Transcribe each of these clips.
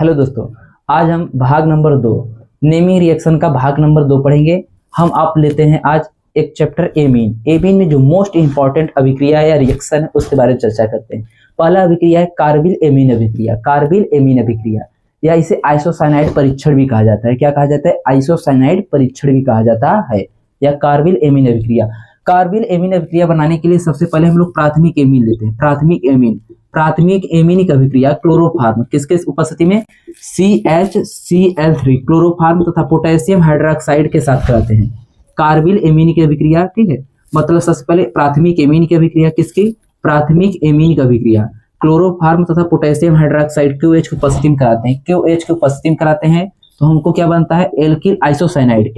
Hello दोस्तों, आज हम भाग नंबर 2 नेमिंग रिएक्शन का भाग नंबर 2 पढ़ेंगे। हम आप लेते हैं आज एक चैप्टर एमीन। एमीन में जो मोस्ट इंपॉर्टेंट अभिक्रिया या रिएक्शन है उसके बारे में चर्चा करते हैं। पहला अभिक्रिया है कार्बिल एमीन अभिक्रिया। कार्बिल एमीन अभिक्रिया या इसे आइसोसाइनाइड परीक्षण भी कहा जाता है। क्या कहा जाता है? आइसोसाइनाइड परीक्षण भी कहा जाता है या कार्बिल एमीन अभिक्रिया। कार्बिल एमीन अभिक्रिया बनाने के लिए सबसे पहले हम लोग प्राथमिक एमीन लेते हैं। प्राथमिक एमीनिक अभिक्रिया क्लोरोफार्म किसके उपस्थिति में? CHCl3 क्लोरोफार्म तथा पोटेशियम हाइड्रोक्साइड के साथ कराते हैं कार्बिल एमीनिक अभिक्रिया। ठीक है, मतलब सबसे पहले प्राथमिक एमीनिक अभिक्रिया किसकी? प्राथमिक एमीनिक अभिक्रिया क्लोरोफार्म तथा पोटेशियम हाइड्रोक्साइड QH की उपस्थिति में कराते हैं। QH की उपस्थिति में कराते हैं तो हमको क्या बनता है? एल्किल आइसोसाइनाइड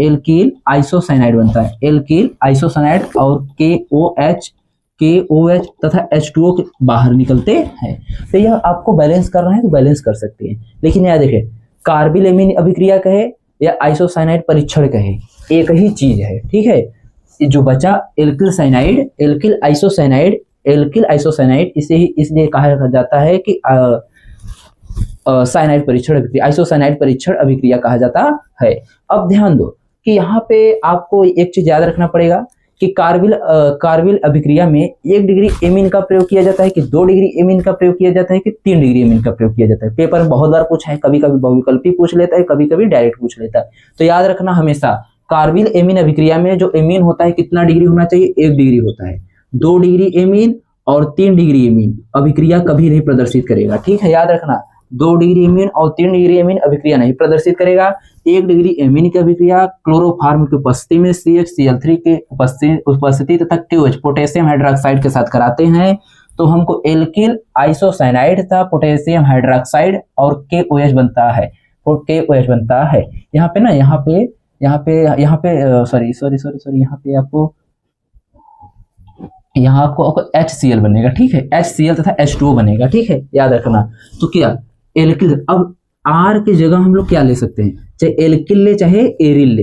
बनता है। एल्किल आइसोसाइनाइड और KOH तथा H2O के बाहर निकलते हैं। तो यह आपको बैलेंस करना है तो बैलेंस कर सकते हैं, लेकिन यह देखें कार्बिल एमीन अभिक्रिया कहे या आइसोसाइनाइड परीक्षण कहे एक ही चीज है। ठीक है, जो बचा एल्किल आइसोसाइनाइड इसे ही इसलिए कहा जाता है कि साइनाइड परीक्षण अभिक्रिया, आइसोसाइनाइड परीक्षण अभिक्रिया कहा जाता है। अब ध्यान दो कि यहाँ पे आपको एक चीज याद रखना पड़ेगा कि कार्बिल अभिक्रिया में 1 डिग्री एमीन का प्रयोग किया जाता है कि 2 डिग्री एमीन का प्रयोग किया जाता है कि 3 डिग्री एमीन का प्रयोग किया जाता है। पेपर में बहुत बार पूछा है, कभी कभी बहुविकल्पी पूछ लेता है, कभी कभी डायरेक्ट पूछ लेता है। तो याद रखना हमेशा कार्बिल एमीन अभिक्रिया में जो एमीन होता है कितना डिग्री होना चाहिए? 1 डिग्री होता है। 2 डिग्री एमीन और 3 डिग्री एमीन अभिक्रिया कभी नहीं प्रदर्शित करेगा। ठीक है, याद रखना 2 डिग्री एमीन और 3 डिग्री एमीन अभिक्रिया नहीं प्रदर्शित करेगा। 1 डिग्री एमीन की अभिक्रिया क्लोरोफार्म की उपस्थिति में CHCl3 के उपस्थिति तथा QH पोटेशियम हाइड्रोक्साइड के साथ कराते हैं तो हमको एल्किल आइसोसाइनाइड तथा पोटेशियम हाइड्रोक्साइड और KOH बनता है। यहाँ पे आपको HCl बनेगा। ठीक है, HCl तथा H2O बनेगा। ठीक है, याद रखना। तो क्या एल्किल, अब R की जगह हम लोग क्या ले सकते हैं? चाहे एल्किल ले चाहे एरिल ले,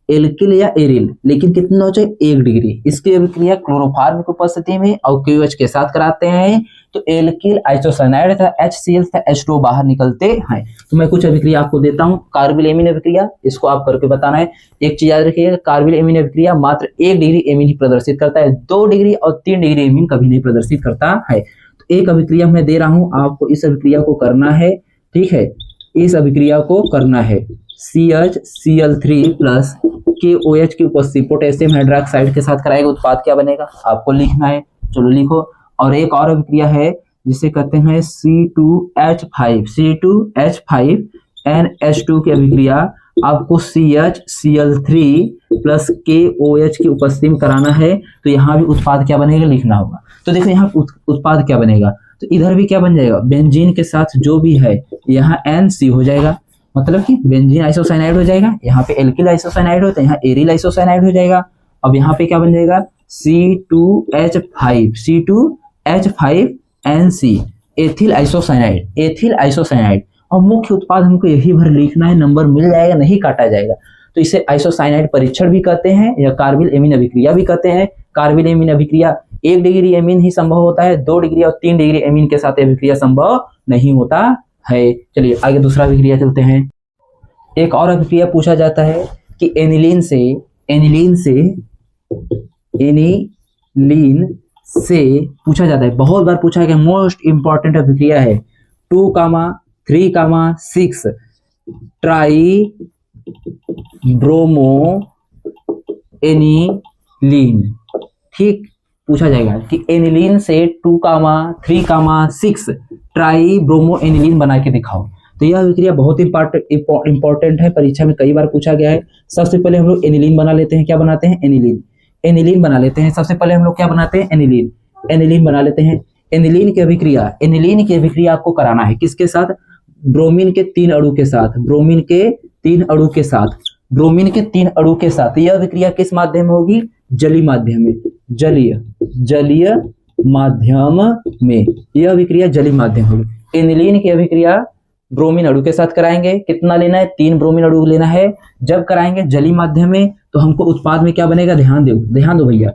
एल्किल या एरिल, लेकिन कितना हो? चाहे 1 डिग्री। इसकी अभिक्रिया क्लोरोफार्म की उपस्थिति में और QH के साथ कराते हैं तो एल्किल आइसोसाइनाइड तथा HCl तथा H2O बाहर निकलते हैं। तो मैं कुछ अभिक्रिया आपको देता हूं। कार्बिल एमीन अभिक्रिया, इसको आप करके बताना है। एक चीज याद रखिएगा, कार्बिल एमीन अभिक्रिया मात्र 1 डिग्री एमीन ही प्रदर्शित करता है। 2 डिग्री और 3 डिग्री एमीन कभी नहीं प्रदर्शित करता है। तो एक अभिक्रिया मैं दे रहा हूं आपको, इस अभिक्रिया को करना है। ठीक है, इस अभिक्रिया को करना है CHCl3 प्लस KOH की उपस्थिति पोटेशियम हाइड्रोक्साइड के साथ कराएगा। उत्पाद क्या बनेगा आपको लिखना है। चलो लिखो। और एक और अभिक्रिया है जिसे कहते हैं C2H5NH2 की अभिक्रिया आपको CHCl3 प्लस KOH की उपस्थिति में कराना है। तो यहाँ भी उत्पाद क्या बनेगा लिखना होगा। तो देखो यहाँ उत्पाद क्या बनेगा, तो इधर भी क्या बन जाएगा? बेंजीन के साथ जो भी है यहाँ NC हो जाएगा, मतलब कि बेंजीन आइसोसाइनाइड हो जाएगा। यहाँ पे एल्किल आइसोसाइनाइड होता है, यहाँ एरिल आइसोसाइनाइड हो जाएगा। अब यहाँ पे क्या बन जाएगा? C2H5NC ethyl isocyanide. और मुख्य उत्पाद हमको यही भर लिखना है, नंबर मिल जाएगा, नहीं काटा जाएगा। तो इसे आइसोसाइनाइड परीक्षण भी कहते हैं या कार्बिल एमीन अभिक्रिया भी कहते हैं। कार्बिल एमीन अभिक्रिया 1 डिग्री एमीन ही संभव होता है, 2 डिग्री और 3 डिग्री एमीन के साथ अभिक्रिया संभव नहीं होता है। चलिए आगे दूसरा अभिक्रिया चलते हैं। एक और अभिक्रिया पूछा जाता है कि एनिलीन से पूछा जाता है, बहुत बार पूछा गया, मोस्ट इंपॉर्टेंट अभिक्रिया है 2,3,6 ट्राई ब्रोमो एनिलीन। ठीक, पूछा जाएगा कि एनिलीन से 2,3,6 ट्राई ब्रोमो एनिलीन बना के दिखाओ। तो यह अभिक्रिया बहुत इंपॉर्टेंट है, परीक्षा में कई बार पूछा गया है। सबसे पहले हम लोग एनिलीन बना लेते हैं। क्या बनाते हैं? एनिलीन बना लेते हैं। सबसे पहले हम लोग क्या बनाते हैं? एनिलीन बना लेते हैं। एनिलीन की अभिक्रिया आपको कराना है किसके साथ? ब्रोमीन के 3 अणु के साथ। ब्रोमीन के 3 अणु के साथ यह अभिक्रिया किस माध्यम में होगी? जलीय माध्यम में यह अभिक्रिया जलीय माध्यम होगी। एनिलीन की अभिक्रिया ब्रोमीन अणु के साथ कराएंगे। कितना लेना है? 3 ब्रोमीन अणु लेना है। जब कराएंगे जलीय माध्यम में तो हमको उत्पाद में क्या बनेगा? ध्यान दो भैया,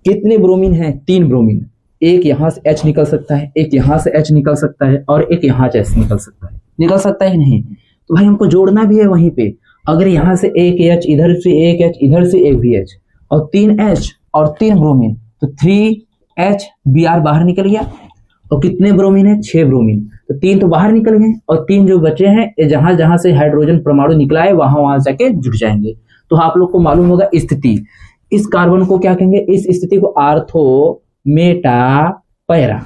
कितने ब्रोमीन है? 3 ब्रोमीन। एक यहाँ से H निकल सकता है, एक यहाँ से H निकल सकता है और एक यहाँ से H निकल सकता है, निकल सकता है कि नहीं? तो भाई हमको जोड़ना भी है वहीं पे। अगर यहाँ से एक H, इधर से एक H, इधर से एक भी H और 3 H और 3 ब्रोमीन, तो 3H Br बाहर निकल गया। और कितने ब्रोमीन है? 6 ब्रोमीन, तो 3 तो बाहर निकल गए और 3 जो बचे हैं ये जहां जहां से हाइड्रोजन परमाणु निकला है वहां वहां जाके जुड़ जाएंगे। तो आप लोग को मालूम होगा स्थिति, इस कार्बन को क्या कहेंगे? इस स्थिति को ortho Meta para,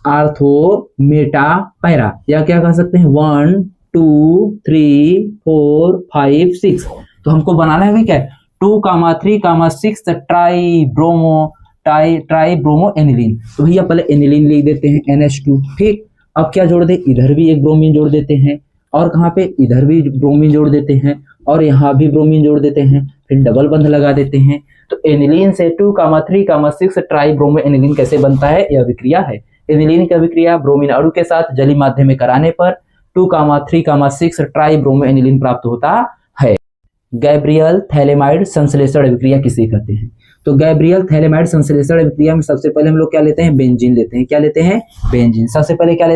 ortho Meta para, या क्या कह सकते हैं 1 2 3 4 5 6। तो हमको बनाना है क्या 2,3,6 ट्राई ब्रोमो एनिलीन। तो भैया पहले एनिलीन लिख देते हैं NH2, ठीक। अब क्या जोड़ दे? इधर भी एक ब्रोमीन जोड़ देते हैं और कहाँ पे? इधर भी ब्रोमीन जोड़ देते हैं और यहाँ भी ब्रोमीन जोड़ देते हैं, फिर डबल बंध लगा देते हैं। तो एनिलीन से 2,3,6 ट्राई ब्रोमो एनिलीन कैसे बनता है? यह अभिक्रिया है। एनिलीन की अभिक्रिया ब्रोमीन अणु के साथ जलीय माध्यम में कराने पर 2,3,6 ट्राई ब्रोमो एनिलीन प्राप्त होता है। गैब्रियल थैलेमाइड संश्लेषण अभिक्रिया किसे कहते हैं? तो गैब्रियल थैलेमाइड संश्लेषण अभिक्रिया में सबसे पहले हम लोग क्या लेते हैं? बेंजीन लेते हैं। क्या लेते हैं? बेंजीन। सबसे पहले क्या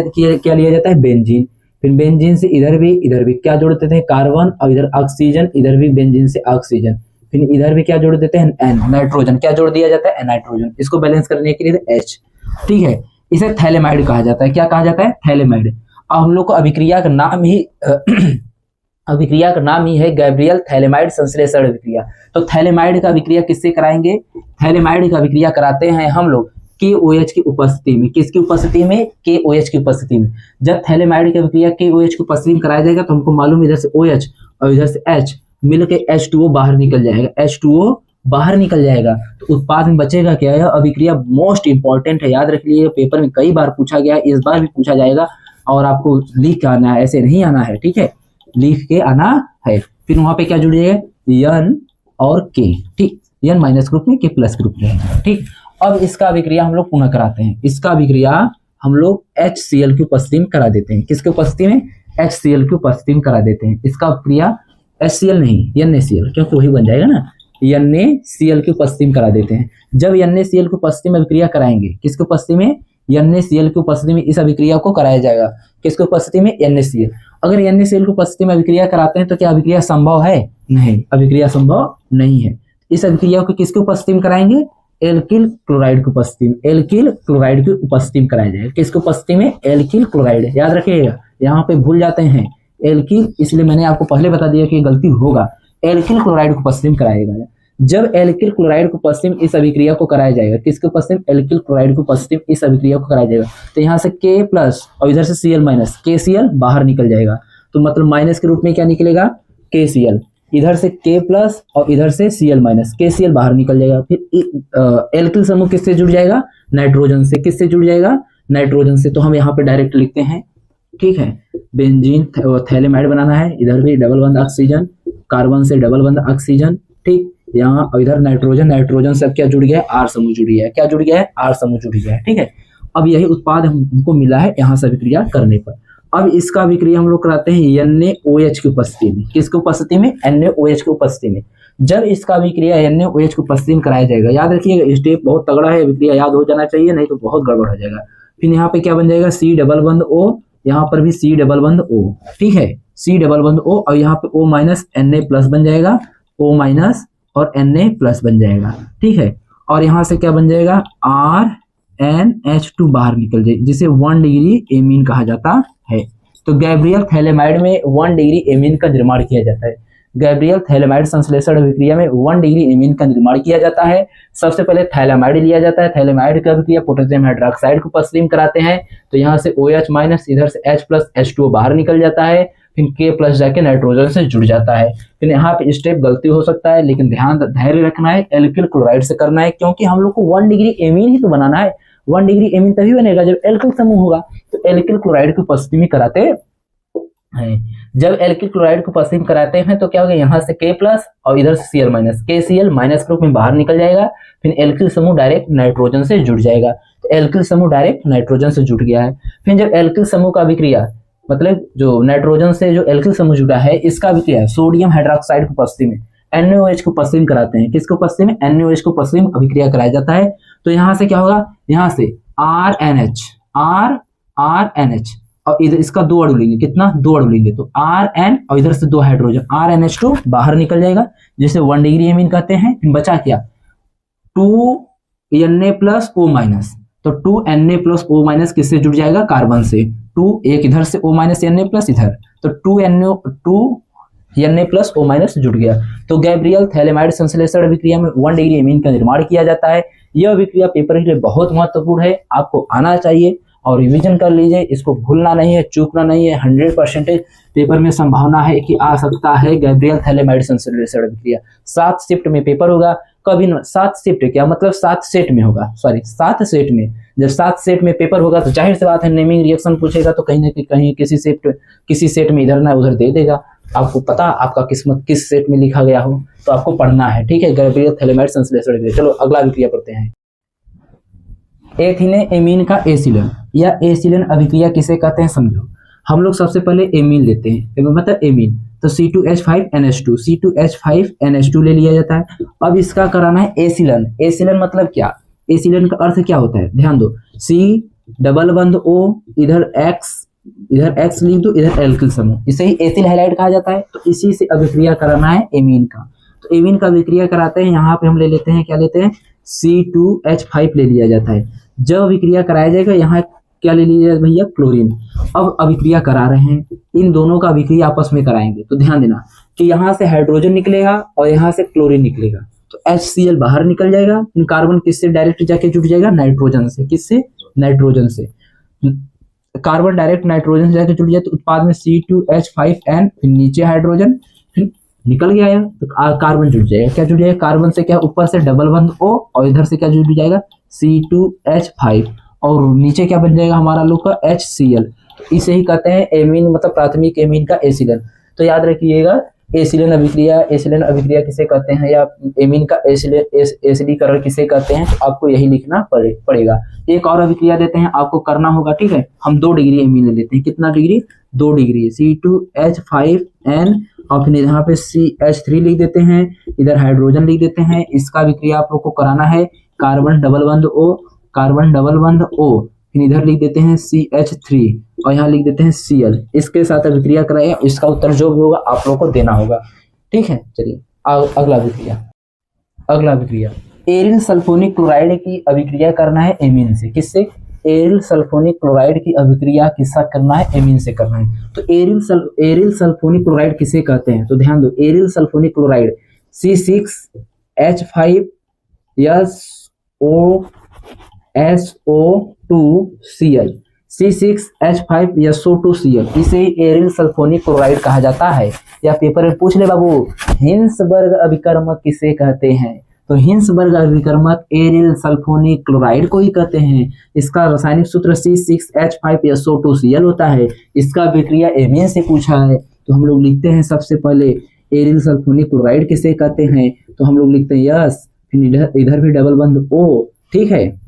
लिया जाता है? बेंजीन। फिर बेंजीन से इधर भी क्या जोड़ देते हैं? कार्बन, और इधर ऑक्सीजन, इधर भी बेंजीन से ऑक्सीजन, फिर इधर भी क्या जोड़ देते हैं? N, nitrogen. क्या जोड़ दिया जाता है? नाइट्रोजन। इसको बैलेंस करने के लिए H, ठीक है। इसे थैलेमाइड कहा जाता है। क्या कहा जाता है? थैलेमाइड। अब हम लोग को अभिक्रिया का नाम ही अभिक्रिया का नाम ही है गैब्रियल थैलेमाइड संश्लेषण अभिक्रिया। तो थैलेमाइड का अभिक्रिया किससे कराएंगे? थैलेमाइड का अभिक्रिया कराते हैं हम लोग KOH की उपस्थिति में। किसकी उपस्थिति में? KOH की उपस्थिति में। जब थैलेमाइड की अभिक्रिया KOH की उपस्थिति में कराया जाएगा तो हमको मालूम इधर से OH और इधर से H मिलकर H2O बाहर निकल जाएगा, H2O बाहर निकल जाएगा। तो उत्पाद में बचेगा क्या? यह अभिक्रिया मोस्ट इंपॉर्टेंट है, याद रख लीजिए, पेपर में कई बार पूछा गया है, इस बार भी पूछा जाएगा और आपको लिख के आना है, ऐसे नहीं आना है, ठीक है, लिख के आना है। फिर वहां पे क्या जुड़ जाएगा? N और K, ठीक, N माइनस ग्रुप में, K प्लस ग्रुप में, ठीक। अब इसका अभिक्रिया हम लोग पुनः कराते हैं। इसका अभिक्रिया हम लोग HCl की उपस्थिति में करा देते हैं। किसकी उपस्थिति में? HCl की उपस्थिति में करा देते हैं। इसका अभिक्रिया HCl नहीं, NaCl, क्योंकि वही बन जाएगा ना, NaCl की उपस्थिति में करा देते हैं। जब NaCl की उपस्थिति में अभिक्रिया कराएंगे, किसकी उपस्थिति में? NaCl की उपस्थिति में इस अभिक्रिया को कराया जाएगा। किसकी उपस्थिति में? NaCl। अगर NaCl की उपस्थिति में अभिक्रिया कराते हैं तो क्या अभिक्रिया संभव है? नहीं, अभिक्रिया संभव नहीं है। इस अभिक्रिया को किसकी उपस्थिति में कराएंगे? एल्किल क्लोराइड की उपस्थिति में, एल्किल क्लोराइड की उपस्थिति में कराया जाएगा। किसकी उपस्थिति में? Alkyl chloride. याद रखिएगा, यहाँ पे भूल जाते हैं एल्किल, इसलिए मैंने आपको पहले बता दिया कि गलती होगा। एल्किल क्लोराइड की उपस्थिति में कराएगा। जब एल्किल क्लोराइड की उपस्थिति में इस अभिक्रिया को कराया जाएगा, किसके उपस्थिति में? एल्किल क्लोराइड की उपस्थिति में इस अभिक्रिया को कराया जाएगा, तो यहाँ से K प्लस और इधर से Cl माइनस, KCl बाहर निकल जाएगा। तो मतलब माइनस के रूप में क्या निकलेगा? KCl। इधर से K प्लस और इधर से Cl माइनस, KCl बाहर निकल जाएगा। फिर एल्किल समूह किससे जुड़ जाएगा? नाइट्रोजन से। किससे जुड़ जाएगा? नाइट्रोजन से। तो हम यहाँ पे डायरेक्ट लिखते हैं, ठीक है, बेंजीन थैलेमाइड बनाना है। इधर भी डबल बंध ऑक्सीजन, कार्बन से डबल बंध ऑक्सीजन, ठीक, यहाँ इधर नाइट्रोजन, नाइट्रोजन से अब क्या जुड़ गया है? R समूह जुड़ गया है। क्या जुड़ गया है? R समूह जुड़ गया है, ठीक है। अब यही उत्पाद हमको मिला है यहाँ से अभिक्रिया करने पर। अब इसका अभिक्रिया हम लोग कराते हैं NaOH की उपस्थिति में। किसकी उपस्थिति में? NaOH की उपस्थिति में। जब इसका अभिक्रिया NaOH की उपस्थिति में कराया जाएगा, याद रखिएगा स्टेप बहुत तगड़ा है, अभिक्रिया याद हो जाना चाहिए, नहीं तो बहुत गड़बड़ हो जाएगा। फिर यहाँ पे क्या बन जाएगा? C डबल बंध O, यहाँ पर भी C डबल बंध O, ठीक है, C डबल बंध O, और यहाँ पे O माइनस Na प्लस बन जाएगा, O माइनस और Na प्लस बन जाएगा, ठीक है। और यहाँ से क्या बन जाएगा? RNH2 बाहर निकल जाए, जिसे 1 डिग्री एमीन कहा जाता है। तो गैब्रियल थैलेमाइड में 1 डिग्री एमीन का निर्माण किया जाता है। गैब्रियल थैलेमाइड संश्लेषण अभिक्रिया में 1 डिग्री एमीन का निर्माण किया जाता है। सबसे पहले थैलेमाइड लिया जाता है। थैलेमाइड का अभिक्रिया पोटेशियम हाइड्रोक्साइड को उपस्थिति में कराते हैं, तो यहाँ से OH माइनस, इधर से H प्लस H2O बाहर निकल जाता है, फिर K प्लस जाके नाइट्रोजन से जुड़ जाता है। फिर यहाँ पे स्टेप गलती हो सकता है, लेकिन ध्यान धैर्य रखना है, एल्किल क्लोराइड से करना है, क्योंकि हम लोग को 1 डिग्री एमीन ही तो बनाना है। 1 डिग्री एमीन तभी बनेगा जब एल्किल समूह होगा। तो एल्किल क्लोराइड की उपस्थिति में कराते हैं। जब एल्किल क्लोराइड को उपस्थिति में कराते हैं तो क्या होगा? यहाँ से K प्लस और इधर से Cl minus, KCl minus group में बाहर निकल जाएगा। फिर एल्किल समूह डायरेक्ट नाइट्रोजन से जुड़ जाएगा। तो एल्किल समूह डायरेक्ट नाइट्रोजन से जुड़ गया है। फिर जब एल्किल समूह का अभिक्रिया, मतलब जो नाइट्रोजन से जो एल्किल समूह जुड़ा है, इसका अभिक्रिया सोडियम हाइड्रोक्साइड की उपस्थिति में NaOH को उपस्थिति में कराते हैं। किसको उपस्थिति में? NaOH को उपस्थिति में अभिक्रिया कराया जाता है। तो यहाँ से क्या होगा? यहाँ से RNH और इधर इसका 2 अणु लेंगे, कितना 2 अणु लेंगे तो RN और इधर से 2 हाइड्रोजन RNH2 बाहर निकल जाएगा जिसे 1 डिग्री एमीन कहते हैं। फिर बचा क्या 2Na+O-, तो 2Na+O- किससे जुड़ जाएगा कार्बन से, 2 एक इधर से O- Na+ इधर, तो 2Na+O- जुड़ गया। तो गैब्रियल थैलेमाइड संश्लेषण अभिक्रिया में 1 डिग्री एमीन का निर्माण किया जाता है। यह अभिक्रिया पेपर के लिए बहुत महत्वपूर्ण है, आपको आना चाहिए और रिवीजन कर लीजिए, इसको भूलना नहीं है, चूकना नहीं है। 100% पेपर में संभावना है कि आ सकता है गैब्रियल थैलेमाइड संश्लेषण अभिक्रिया। 7 शिफ्ट में पेपर होगा, कभी 7 शिफ्ट क्या मतलब 7 सेट में होगा, सॉरी 7 सेट में। जब 7 सेट में पेपर होगा तो जाहिर सी बात है नेमिंग रिएक्शन पूछेगा तो कहीं ना कहीं किसी सेट में इधर ना उधर दे देगा। आपको पता आपका किस्मत किस सेट में लिखा गया हो तो आपको पढ़ना है, ठीक है। गैब्रियल थैलेमाइड संश्लेषण अभिक्रिया। चलो अगला अभिक्रिया पढ़ते हैं। एथिलीन एमीन का एसिलन या एसिलन अभिक्रिया किसे कहते हैं समझो। हम लोग सबसे पहले एमीन लेते हैं, मतलब एमीन, तो C2H5NH2 ले लिया जाता है। अब इसका कराना है एसिलन। एसिलन मतलब क्या, एसिलन का अर्थ क्या होता है ध्यान दो, C+O इधर X लिख दो, इधर एल्किल समूह, इसे ही एसिल हैलाइड कहा जाता है। तो इसी से अभिक्रिया कराना है एमीन का। तो एमीन का अभिक्रिया कराते हैं, यहाँ पे हम ले लेते हैं, क्या लेते हैं C2H5 ले लिया जाता है। जब अभिक्रिया कराया जाएगा यहाँ क्या ले लीजिए भैया क्लोरीन। अब अभिक्रिया करा रहे हैं, इन दोनों का अभिक्रिया आपस में कराएंगे तो ध्यान देना कि यहाँ से हाइड्रोजन निकलेगा और यहाँ से क्लोरीन निकलेगा, तो HCl बाहर निकल जाएगा। कार्बन किससे डायरेक्ट जाके जुड़ जाएगा नाइट्रोजन से, किससे नाइट्रोजन से। कार्बन डायरेक्ट नाइट्रोजन से जाके जुड़ जाए तो उत्पाद में C2H5N, फिर नीचे हाइड्रोजन, फिर निकल गया है तो कार्बन जुड़ जाएगा। क्या जुड़ जाएगा कार्बन से, क्या ऊपर से डबल बंध O और इधर से क्या जुड़ जाएगा C2H5 और नीचे क्या बन जाएगा हमारा लोग का HCl। तो इसे ही कहते हैं एमीन, मतलब प्राथमिक एमीन का एसिलन। तो याद रखिएगा एसिलन अभिक्रिया किसे कहते हैं या एमीन का एसिडीकरण किसे कहते हैं, तो आपको यही लिखना पड़ेगा। एक और अभिक्रिया देते हैं, आपको करना होगा, ठीक है। हम 2 डिग्री एमीन ले लेते हैं, कितना डिग्री 2 डिग्री, C2H5N और फिर यहाँ पे CH3 लिख देते हैं, इधर हाइड्रोजन लिख देते हैं। इसका अभिक्रिया आप लोग को कराना है कार्बन डबल बंध O, फिर इधर लिख देते हैं CH3 और यहाँ लिख देते हैं Cl। इसके साथ अभिक्रिया कराए, इसका उत्तर जो भी होगा आप लोग को देना होगा, ठीक है। चलिए अगला अभिक्रिया एरिल सल्फोनिक क्लोराइड की अभिक्रिया करना है एमीन से। किससे, एरिल सल्फोनिक क्लोराइड की अभिक्रिया किसका करना है, एमीन से करना है। तो एरिल सल्फोनिक क्लोराइड किसे कहते हैं, तो ध्यान दो, aryl sulphonic chloride C6H5SO2Cl, C6H5SO2Cl, इसे एरिल सल्फोनिक क्लोराइड कहा जाता है। या पेपर में पूछ ले बाबू हिंसबर्ग अभिकर्मक किसे कहते हैं, तो हिंसबर्ग अभिकर्मक एरिल सल्फोनिक क्लोराइड को ही कहते हैं। इसका रासायनिक सूत्र C6H5SO2Cl होता है। इसका अभिक्रिया एमीन से पूछा है तो हम लोग लिखते हैं सबसे पहले एरिल सल्फोनिक क्लोराइड किसे कहते हैं, तो हम लोग लिखते हैं यस, फिर इधर भी डबल बंध O, ठीक है।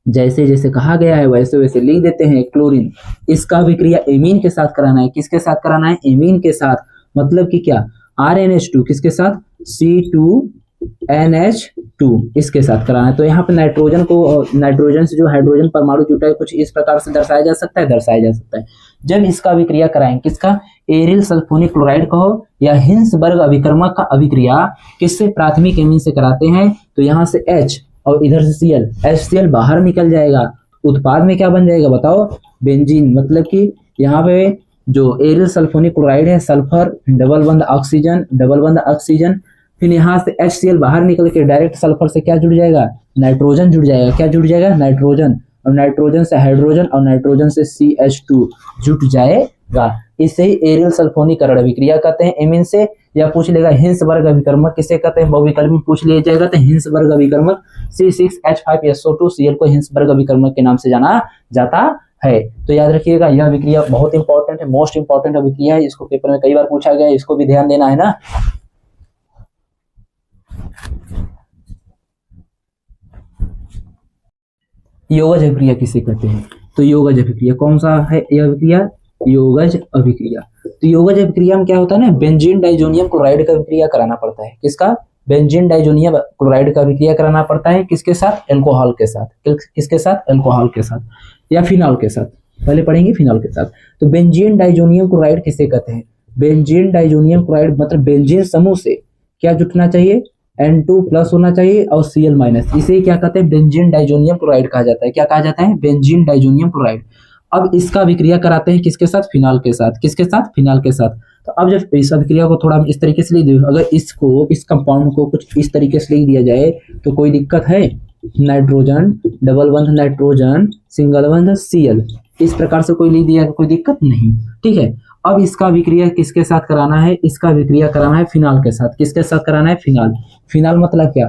जैसे जैसे कहा गया है वैसे वैसे लिख देते हैं क्लोरीन। इसका अभिक्रिया एमीन के साथ कराना है, किसके साथ कराना है, एमीन के साथ, मतलब कि क्या RNH2 किसके साथ C2NH2 इसके साथ कराना है। तो यहाँ पे नाइट्रोजन से जो हाइड्रोजन परमाणु जुटा है कुछ इस प्रकार से दर्शाया जा सकता है। जब इसका अभिक्रिया कराएंगे, किसका एरिल सल्फोनिक क्लोराइड का हो या हिंसबर्ग अभिकर्मक का अभिक्रिया किससे प्राथमिक एमीन से कराते हैं, तो यहाँ से H और इधर से Cl, HCl बाहर निकल जाएगा। उत्पाद में क्या बन जाएगा बताओ, बेंजीन, मतलब कि यहाँ पे जो एरिल सल्फोनिक क्लोराइड है सल्फर डबल बंध ऑक्सीजन, फिर यहाँ से HCl बाहर निकल के डायरेक्ट सल्फर से क्या जुड़ जाएगा नाइट्रोजन जुड़ जाएगा। क्या जुड़ जाएगा नाइट्रोजन, और नाइट्रोजन से हाइड्रोजन और नाइट्रोजन से CH2 जुट जाएगा। इसे ही एरिल सल्फोनीकरण अभिक्रिया कहते हैं एमीन से। या पूछ लेगा हिंसबर्ग अभिकर्मक किसे कहते हैं, बहुविकल्प में पूछ लिया जाएगा तो हिंसबर्ग अभिकर्मक C6H5SO2Cl को हिंसबर्ग अभिकर्मक के नाम से जाना जाता है। तो याद रखिएगा यह अभिक्रिया बहुत इंपॉर्टेंट है, मोस्ट इंपॉर्टेंट अभिक्रिया है। इसको पेपर में कई बार पूछा गया है, इसको भी ध्यान देना है ना। योगज अभिक्रिया किसे कहते हैं, तो योगज अभिक्रिया कौन सा है, यह अभिक्रिया योगज अभिक्रिया। तो योगज अभिक्रिया में क्या होता है ना, बेंजीन डाइजोनियम क्लोराइड का अभिक्रिया कराना पड़ता है। किसका, बेंजीन डाइजोनियम क्लोराइड का अभिक्रिया कराना पड़ता है किसके साथ, एल्कोहल के साथ, किसके साथ, एल्कोहल के साथ या फिनॉल के साथ, पहले पढ़ेंगे फिनॉल के साथ। तो बेंजीन डाइजोनियम क्लोराइड किसे कहते हैं, बेंजीन डाइजोनियम क्लोराइड मतलब बेंजीन समूह से क्या जुटना चाहिए, N2+ होना चाहिए और Cl-, इसे क्या कहते हैं, बेंजीन डाइजोनियम क्लोराइड कहा जाता है। क्या कहा जाता है, बेंजीन डाइजोनियम क्लोराइड। अब इसका अभिक्रिया कराते हैं किसके साथ, फिनॉल के साथ, किसके साथ, फिनॉल के साथ। तो अब जब इस अभिक्रिया को थोड़ा इस तरीके से लिख दो, अगर इसको, इस कंपाउंड को कुछ इस तरीके से लिख दिया जाए तो कोई दिक्कत है, नाइट्रोजन, डबल बंध नाइट्रोजन, सिंगल बंध Cl, इस प्रकार से कोई लिख दिया तो कोई दिक्कत नहीं, ठीक है। अब इसका अभिक्रिया किसके साथ कराना है, इसका अभिक्रिया कराना है फिनॉल के साथ, किसके साथ कराना है, फिनॉल। फिनॉल मतलब क्या,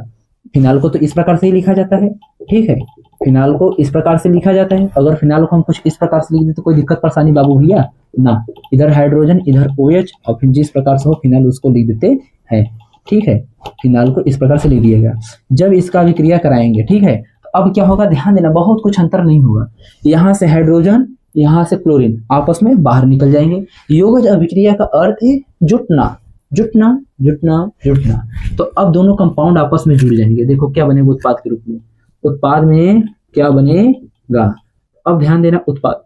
फिनॉल को तो इस प्रकार से ही लिखा जाता है, ठीक है, फिनॉल को इस प्रकार से लिखा जाता है। अगर फिनॉल को हम कुछ इस प्रकार से लिख दें तो कोई दिक्कत परेशानी बाबू भैया ना, इधर हाइड्रोजन इधर OH और फिर जिस प्रकार से हो फिनॉल उसको लिख देते हैं, ठीक है। फिनॉल को इस प्रकार से लिख दिया गया। जब इसका अभिक्रिया कराएंगे, ठीक है, तो अब क्या होगा, ध्यान देना, बहुत कुछ अंतर नहीं होगा। यहाँ से हाइड्रोजन, यहाँ से क्लोरीन आपस में बाहर निकल जाएंगे। योगज अभिक्रिया का अर्थ है जुटना, जुटना, जुटना, जुटना। तो अब दोनों कंपाउंड आपस में जुड़ जाएंगे। देखो क्या बनेगा उत्पाद के रूप में, उत्पाद में क्या बनेगा, अब ध्यान देना, उत्पाद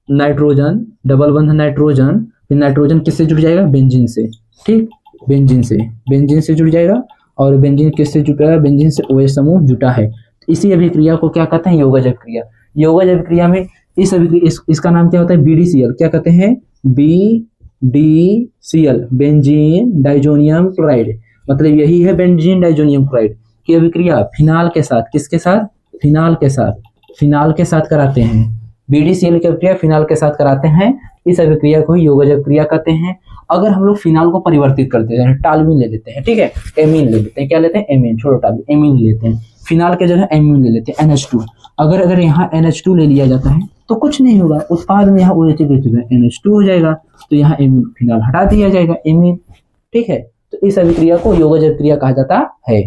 नाइट्रोजन, डबल बंध नाइट्रोजन, फिर नाइट्रोजन किससे जुड़ जाएगा, बेंजीन से, ठीक, बेंजीन से, बेंजीन से जुड़ जाएगा। और बेंजीन किससे जुटेगा, बेंजीन से OH समूह जुटा है। तो इसी अभिक्रिया को क्या कहते हैं, योगज अभिक्रिया। योगज अभिक्रिया में इस अभिक्रिया इसका नाम क्या होता है, BDCl, क्या कहते हैं, BDCl, बेंजीन डाइजोनियम क्लोराइड, मतलब यही है बेंजीन डाइजोनियम क्लोराइड की अभिक्रिया फिनॉल के साथ, किसके साथ, फिनॉल के साथ, फिनॉल के साथ कराते हैं। BDCl की अभिक्रिया फिनॉल के साथ कराते हैं, इस अभिक्रिया को योगज अभिक्रिया कहते हैं। अगर हम लोग फिनॉल को परिवर्तित करते हैं, टालुइन ले लेते हैं, ठीक है, एमीन ले लेते हैं, क्या लेते हैं, एमीन, छोड़ो टालुइन, एमीन लेते हैं, फिनॉल के जगह एमीन ले लेते हैं, NH2। अगर यहाँ NH2 ले लिया जाता है तो कुछ नहीं होगा, उत्पाद में यहाँ OH की जगह NH2 हो जाएगा, तो यहाँ एमीन फिनॉल हटा दिया जाएगा, एमीन, ठीक है। तो इस अभिक्रिया को योगज अभिक्रिया कहा जाता है।